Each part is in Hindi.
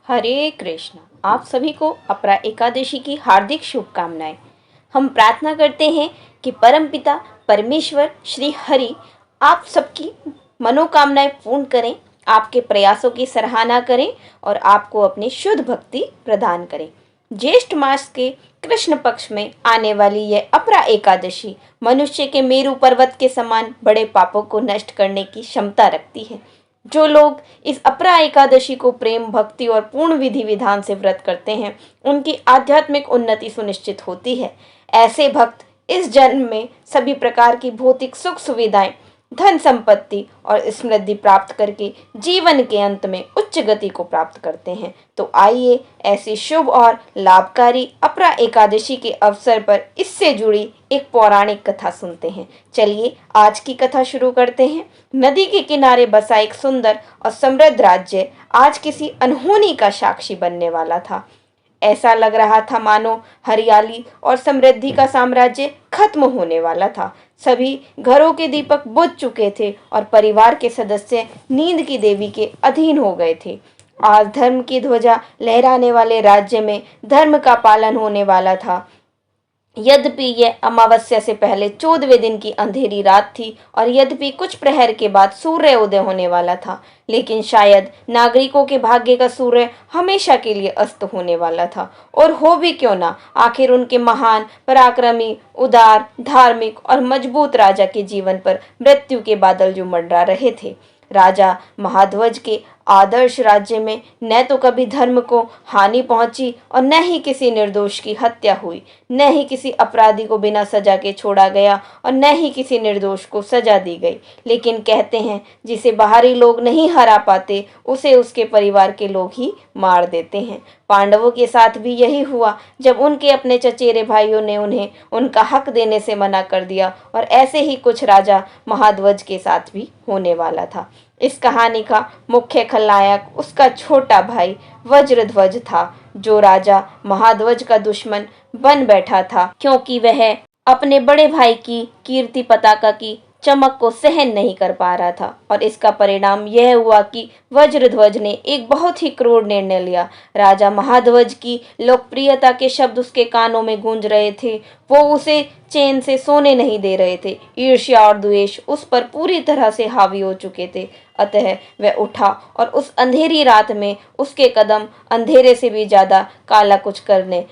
हरे कृष्ण। आप सभी को अपरा एकादशी की हार्दिक शुभकामनाएं। हम प्रार्थना करते हैं कि परमपिता परमेश्वर श्री हरि आप सबकी मनोकामनाएं पूर्ण करें, आपके प्रयासों की सराहना करें और आपको अपनी शुद्ध भक्ति प्रदान करें। ज्येष्ठ मास के कृष्ण पक्ष में आने वाली यह अपरा एकादशी मनुष्य के मेरु पर्वत के समान बड़े पापों को नष्ट करने की क्षमता रखती है। जो लोग इस अपरा एकादशी को प्रेम, भक्ति और पूर्ण विधि विधान से व्रत करते हैं, उनकी आध्यात्मिक उन्नति सुनिश्चित होती है। ऐसे भक्त इस जन्म में सभी प्रकार की भौतिक सुख सुविधाएं, धन संपत्ति और समृद्धि प्राप्त करके जीवन के अंत में उच्च गति को प्राप्त करते हैं। तो आइए ऐसी शुभ और लाभकारी अपरा एकादशी के अवसर पर इससे जुड़ी एक पौराणिक कथा सुनते हैं। चलिए आज की कथा शुरू करते हैं। नदी के किनारे बसा एक सुंदर और समृद्ध राज्य आज किसी अनहोनी का साक्षी बनने वाला था। ऐसा लग रहा था मानो हरियाली और समृद्धि का साम्राज्य खत्म होने वाला था। सभी घरों के दीपक बुझ चुके थे और परिवार के सदस्य नींद की देवी के अधीन हो गए थे। आज धर्म की ध्वजा लहराने वाले राज्य में धर्म का पालन होने वाला था। यद्यपि यह अमावस्या से पहले 14वें दिन की अंधेरी रात थी और यद्यपि कुछ प्रहर के बाद सूर्य उदय होने वाला था, लेकिन शायद नागरिकों के भाग्य का सूर्य हमेशा के लिए अस्त होने वाला था। और हो भी क्यों ना, आखिर उनके महान, पराक्रमी, उदार, धार्मिक और मजबूत राजा के जीवन पर मृत्यु के बादल जो मंडरा रहे थे। राजा महाध्वज के आदर्श राज्य में न तो कभी धर्म को हानि पहुंची और न ही किसी निर्दोष की हत्या हुई, न ही किसी अपराधी को बिना सजा के छोड़ा गया और न ही किसी निर्दोष को सजा दी गई। लेकिन कहते हैं जिसे बाहरी लोग नहीं हरा पाते, उसे उसके परिवार के लोग ही मार देते हैं। पांडवों के साथ भी यही हुआ जब उनके अपने चचेरे भाइयों ने उन्हें उनका हक देने से मना कर दिया, और ऐसे ही कुछ राजा महाध्वज के साथ भी होने वाला था। इस कहानी का मुख्य खलनायक उसका छोटा भाई वज्रध्वज था, जो राजा महाध्वज का दुश्मन बन बैठा था, क्योंकि वह अपने बड़े भाई की कीर्ति पताका की चमक को सहन नहीं कर पा रहा था। और इसका परिणाम यह हुआ कि वज्रध्वज ने एक बहुत ही क्रूर निर्णय लिया। राजा महाध्वज की लोकप्रियता के शब्द उसके कानों में गूंज रहे थे, वो उसे चैन से सोने नहीं दे रहे थे। ईर्ष्या और द्वेष उस पर पूरी तरह से हावी हो चुके थे। अतः वह उठा और उस अंधेरी रात में उसके कदम अंधेरे से भी ज्यादा काला कुछ करने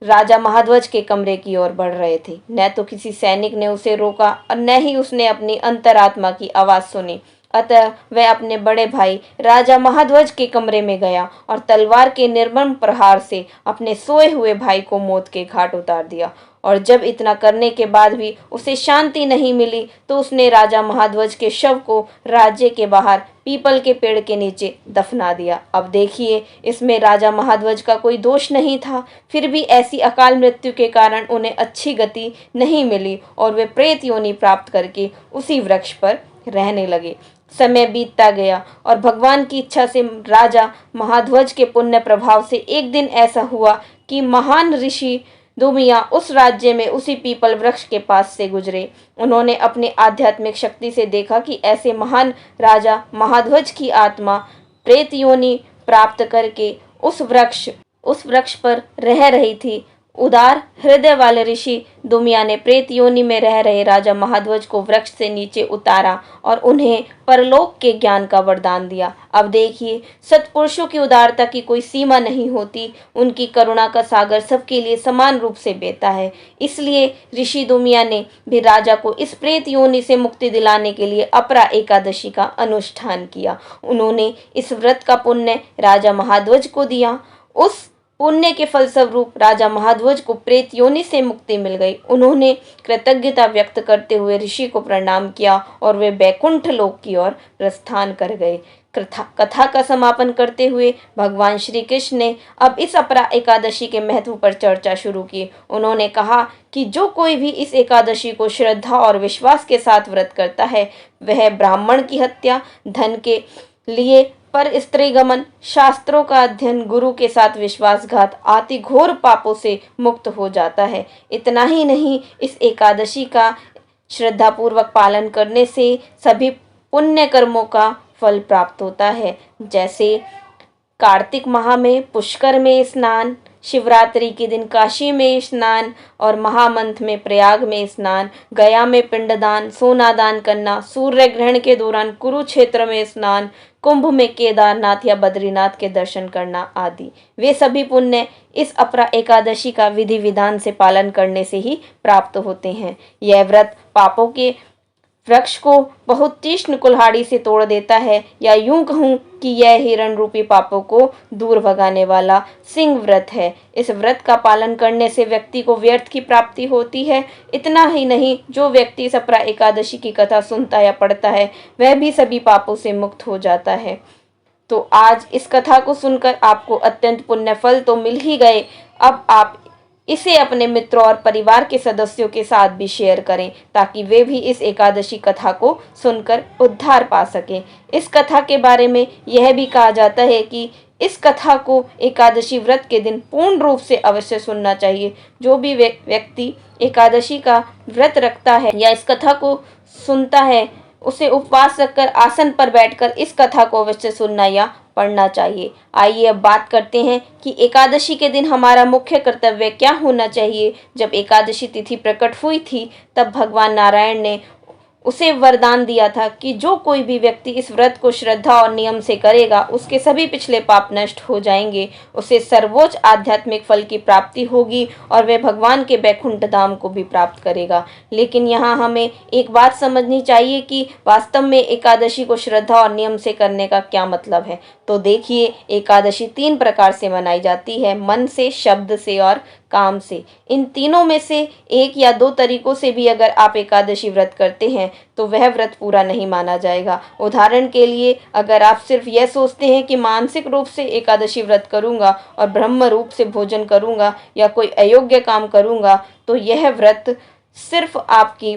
राजा महाध्वज के कमरे की ओर बढ़ रहे थे। न तो किसी सैनिक ने उसे रोका और न ही उसने अपनी अंतरात्मा की आवाज सुनी। अतः वह अपने बड़े भाई राजा महाध्वज के कमरे में गया और तलवार के निर्मम प्रहार से अपने सोए हुए भाई को मौत के घाट उतार दिया। और जब इतना करने के बाद भी उसे शांति नहीं मिली, तो उसने राजा महाध्वज के शव को राज्य के बाहर पीपल के पेड़ के नीचे दफना दिया। अब देखिए, इसमें राजा महाध्वज का कोई दोष नहीं था, फिर भी ऐसी अकाल मृत्यु के कारण उन्हें अच्छी गति नहीं मिली और वे प्रेत योनि प्राप्त करके उसी वृक्ष पर रहने लगे। समय बीतता गया और भगवान की इच्छा से राजा महाध्वज के पुण्य प्रभाव से एक दिन ऐसा हुआ कि महान ऋषि दुमिया उस राज्य में उसी पीपल वृक्ष के पास से गुजरे। उन्होंने अपने आध्यात्मिक शक्ति से देखा कि ऐसे महान राजा महाध्वज की आत्मा प्रेत योनि प्राप्त करके उस वृक्ष पर रह रही थी। उदार हृदय वाले ऋषि दुमिया ने प्रेत योनि में रह रहे राजा महाध्वज को वृक्ष से नीचे उतारा और उन्हें परलोक के ज्ञान का वरदान दिया। अब देखिए, सत्पुरुषों की उदारता की कोई सीमा नहीं होती, उनकी करुणा का सागर सबके लिए समान रूप से बहता है। इसलिए ऋषि दुमिया ने भी राजा को इस प्रेत योनि से मुक्ति दिलाने के लिए अपरा एकादशी का अनुष्ठान किया। उन्होंने इस व्रत का पुण्य राजा महाध्वज को दिया। उस पुण्य के फलस्वरूप राजा महाध्वज को प्रेत योनि से मुक्ति मिल गई। उन्होंने कृतज्ञता व्यक्त करते हुए ऋषि को प्रणाम किया और वे बैकुंठ लोक की ओर प्रस्थान कर गए। कथा का समापन करते हुए भगवान श्री कृष्ण ने अब इस अपरा एकादशी के महत्व पर चर्चा शुरू की। उन्होंने कहा कि जो कोई भी इस एकादशी को श्रद्धा और विश्वास के साथ व्रत करता है, वह ब्राह्मण की हत्या, धन के लिए पर स्त्री गमन, शास्त्रों का अध्ययन, गुरु के साथ विश्वासघात आदि घोर पापों से मुक्त हो जाता है। इतना ही नहीं, इस एकादशी का श्रद्धापूर्वक पालन करने से सभी पुण्य कर्मों का फल प्राप्त होता है। जैसे कार्तिक माह में पुष्कर में स्नान, शिवरात्रि के दिन काशी में स्नान और महामंथ में प्रयाग में स्नान, गया में पिंडदान, सोना दान करना, सूर्य ग्रहण के दौरान कुरुक्षेत्र में स्नान, कुंभ में केदारनाथ या बद्रीनाथ के दर्शन करना आदि वे सभी पुण्य इस अपरा एकादशी का विधि विधान से पालन करने से ही प्राप्त होते हैं। यह व्रत पापों के वृक्ष को बहुत तीक्ष्ण कुल्हाड़ी से तोड़ देता है, या यूं कहूं कि यह हिरण रूपी पापों को दूर भगाने वाला सिंह व्रत है। इस व्रत का पालन करने से व्यक्ति को व्यर्थ की प्राप्ति होती है। इतना ही नहीं, जो व्यक्ति इस अपरा एकादशी की कथा सुनता या पढ़ता है वह भी सभी पापों से मुक्त हो जाता है। तो आज इस कथा को सुनकर आपको अत्यंत पुण्य फल तो मिल ही गए, अब आप इसे अपने मित्रों और परिवार के सदस्यों के साथ भी शेयर करें ताकि वे भी इस एकादशी कथा को सुनकर उद्धार पा सकें। इस कथा के बारे में यह भी कहा जाता है कि इस कथा को एकादशी व्रत के दिन पूर्ण रूप से अवश्य सुनना चाहिए। जो भी व्यक्ति एकादशी का व्रत रखता है या इस कथा को सुनता है उसे उपवास रखकर आसन पर बैठकर इस कथा को अवश्य सुनना या पढ़ना चाहिए। आइए अब बात करते हैं कि एकादशी के दिन हमारा मुख्य कर्तव्य क्या होना चाहिए। जब एकादशी तिथि प्रकट हुई थी तब भगवान नारायण ने उसे वरदान दिया था कि जो कोई भी व्यक्ति इस व्रत को श्रद्धा और नियम से करेगा उसके सभी पिछले पाप नष्ट हो जाएंगे, उसे सर्वोच्च आध्यात्मिक फल की प्राप्ति होगी और वह भगवान के बैकुंठ धाम को भी प्राप्त करेगा। लेकिन यहाँ हमें एक बात समझनी चाहिए कि वास्तव में एकादशी को श्रद्धा और नियम से करने का क्या मतलब है। तो देखिए, एकादशी 3 प्रकार से मनाई जाती है, मन से, शब्द से और काम से। इन तीनों में से 1 या 2 तरीकों से भी अगर आप एकादशी व्रत करते हैं तो वह व्रत पूरा नहीं माना जाएगा। उदाहरण के लिए, अगर आप सिर्फ यह सोचते हैं कि मानसिक रूप से एकादशी व्रत करूंगा और ब्रह्म रूप से भोजन करूंगा या कोई अयोग्य काम करूंगा, तो यह व्रत सिर्फ आपकी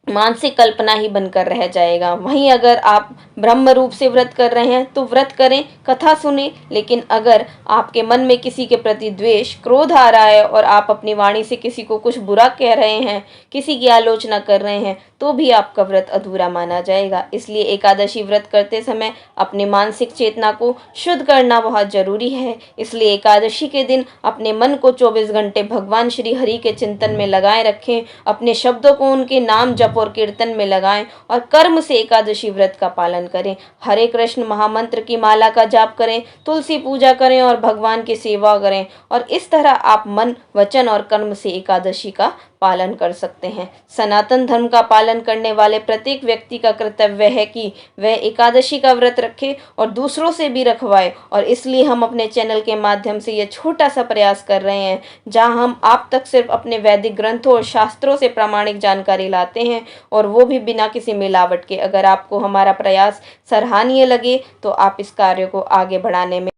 मानसिक कल्पना ही बनकर रह जाएगा। वहीं अगर आप ब्रह्म रूप से व्रत कर रहे हैं तो व्रत करें, कथा सुने, लेकिन अगर आपके मन में किसी के प्रति द्वेष, क्रोध आ रहा है और आप अपनी वाणी से किसी को कुछ बुरा कह रहे हैं, किसी की आलोचना कर रहे हैं, तो भी आपका व्रत अधूरा माना जाएगा। इसलिए एकादशी व्रत करते समय अपनी मानसिक चेतना को शुद्ध करना बहुत जरूरी है। इसलिए एकादशी के दिन अपने मन को 24 घंटे भगवान श्री हरि के चिंतन में लगाए रखें, अपने शब्दों को उनके नाम जप और कीर्तन में लगाएं और कर्म से एकादशी व्रत का पालन करें। हरे कृष्ण महामंत्र की माला का जाप करें, तुलसी पूजा करें और भगवान की सेवा करें, और इस तरह आप मन, वचन और कर्म से एकादशी का पालन कर सकते हैं। सनातन धर्म का पालन करने वाले प्रत्येक व्यक्ति का कर्तव्य है कि वह एकादशी का व्रत रखे और दूसरों से भी रखवाए, और इसलिए हम अपने चैनल के माध्यम से यह छोटा सा प्रयास कर रहे हैं जहां हम आप तक सिर्फ अपने वैदिक ग्रंथों और शास्त्रों से प्रामाणिक जानकारी लाते हैं, और वो भी बिना किसी मिलावट के। अगर आपको हमारा प्रयास सराहनीय लगे तो आप इस कार्य को आगे बढ़ाने में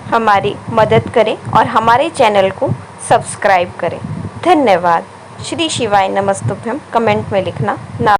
हमारी मदद करें और हमारे चैनल को सब्सक्राइब करें। धन्यवाद। श्री शिवाय नमस्तुभ्यम कमेंट में लिखना ना